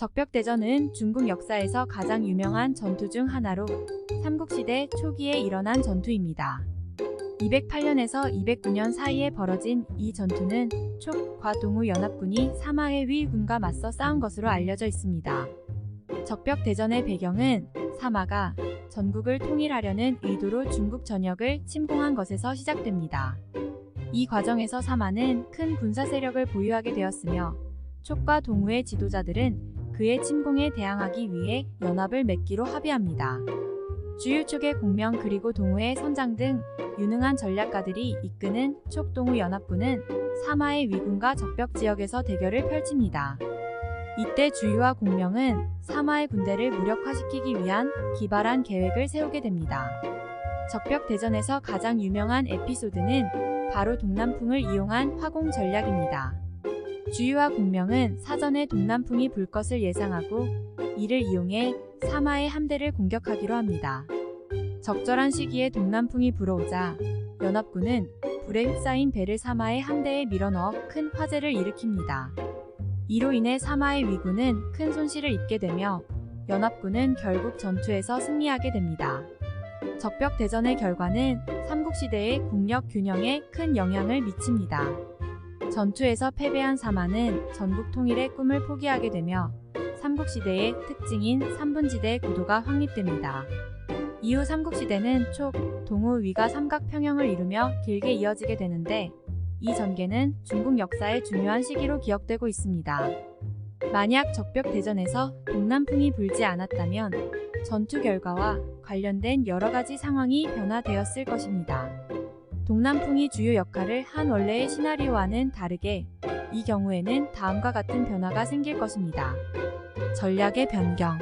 적벽대전은 중국 역사에서 가장 유명한 전투 중 하나로 삼국시대 초기에 일어난 전투입니다. 208년에서 209년 사이에 벌어진 이 전투는 촉과 동우 연합군이 사마의 위군과 맞서 싸운 것으로 알려져 있습니다. 적벽대전의 배경은 사마가 전국을 통일하려는 의도로 중국 전역을 침공한 것에서 시작됩니다. 이 과정에서 사마는 큰 군사 세력을 보유하게 되었으며 촉과 동우의 지도자들은 그의 침공에 대항하기 위해 연합을 맺기로 합의합니다. 주유 촉의 공명 그리고 동우의 선장 등 유능한 전략가들이 이끄는 촉동우 연합군은 사마의 위군과 적벽 지역에서 대결을 펼칩니다. 이때 주유와 공명은 사마의 군대를 무력화시키기 위한 기발한 계획을 세우게 됩니다. 적벽대전에서 가장 유명한 에피소드는 바로 동남풍을 이용한 화공 전략입니다. 주유와 공명은 사전에 동남풍이 불 것을 예상하고 이를 이용해 사마의 함대를 공격하기로 합니다. 적절한 시기에 동남풍이 불어오자 연합군은 불에 휩싸인 배를 사마의 함대에 밀어넣어 큰 화재를 일으킵니다. 이로 인해 사마의 위군은 큰 손실을 입게 되며 연합군은 결국 전투에서 승리하게 됩니다. 적벽대전의 결과는 삼국시대의 국력 균형에 큰 영향을 미칩니다. 전투에서 패배한 사마는 전국 통일의 꿈을 포기하게 되며 삼국시대의 특징인 삼분지대 구도가 확립됩니다. 이후 삼국시대는 촉, 동우, 위가 삼각평형을 이루며 길게 이어지게 되는데 이 전개는 중국 역사의 중요한 시기로 기억되고 있습니다. 만약 적벽대전에서 동남풍이 불지 않았다면 전투 결과와 관련된 여러가지 상황이 변화되었을 것입니다. 동남풍이 주요 역할을 한 원래의 시나리오와는 다르게 이 경우에는 다음과 같은 변화가 생길 것입니다. 전략의 변경.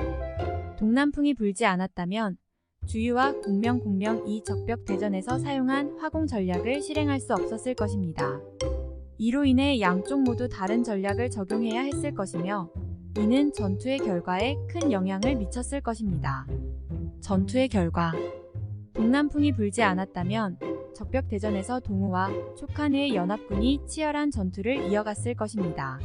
동남풍이 불지 않았다면 주유와 공명 이 적벽대전에서 사용한 화공 전략을 실행할 수 없었을 것입니다. 이로 인해 양쪽 모두 다른 전략을 적용해야 했을 것이며 이는 전투의 결과에 큰 영향을 미쳤을 것입니다. 전투의 결과. 동남풍이 불지 않았다면 적벽대전에서 동우와 촉한의 연합군이 치열한 전투를 이어갔을 것입니다.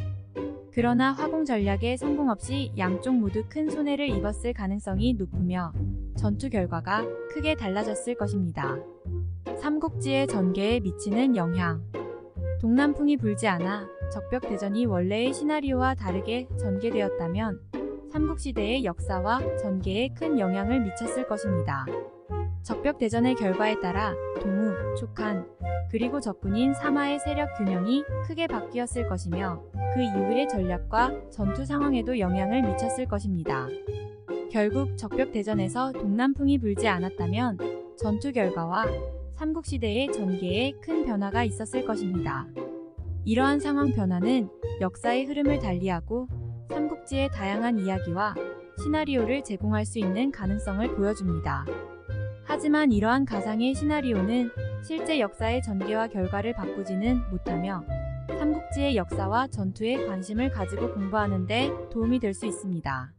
그러나 화공 전략의 성공 없이 양쪽 모두 큰 손해를 입었을 가능성이 높으며 전투 결과가 크게 달라졌을 것입니다. 삼국지의 전개에 미치는 영향. 동남풍이 불지 않아 적벽대전이 원래의 시나리오와 다르게 전개되었다면 삼국시대의 역사와 전개에 큰 영향을 미쳤을 것입니다. 적벽대전의 결과에 따라 동우, 촉한, 그리고 적군인 사마의 세력 균형이 크게 바뀌었을 것이며 그 이후의 전략과 전투 상황에도 영향을 미쳤을 것입니다. 결국 적벽대전에서 동남풍이 불지 않았다면 전투 결과와 삼국시대의 전개에 큰 변화가 있었을 것입니다. 이러한 상황 변화는 역사의 흐름을 달리하고 삼국지의 다양한 이야기와 시나리오를 제공할 수 있는 가능성을 보여줍니다. 하지만 이러한 가상의 시나리오는 실제 역사의 전개와 결과를 바꾸지는 못하며 삼국지의 역사와 전투에 관심을 가지고 공부하는 데 도움이 될 수 있습니다.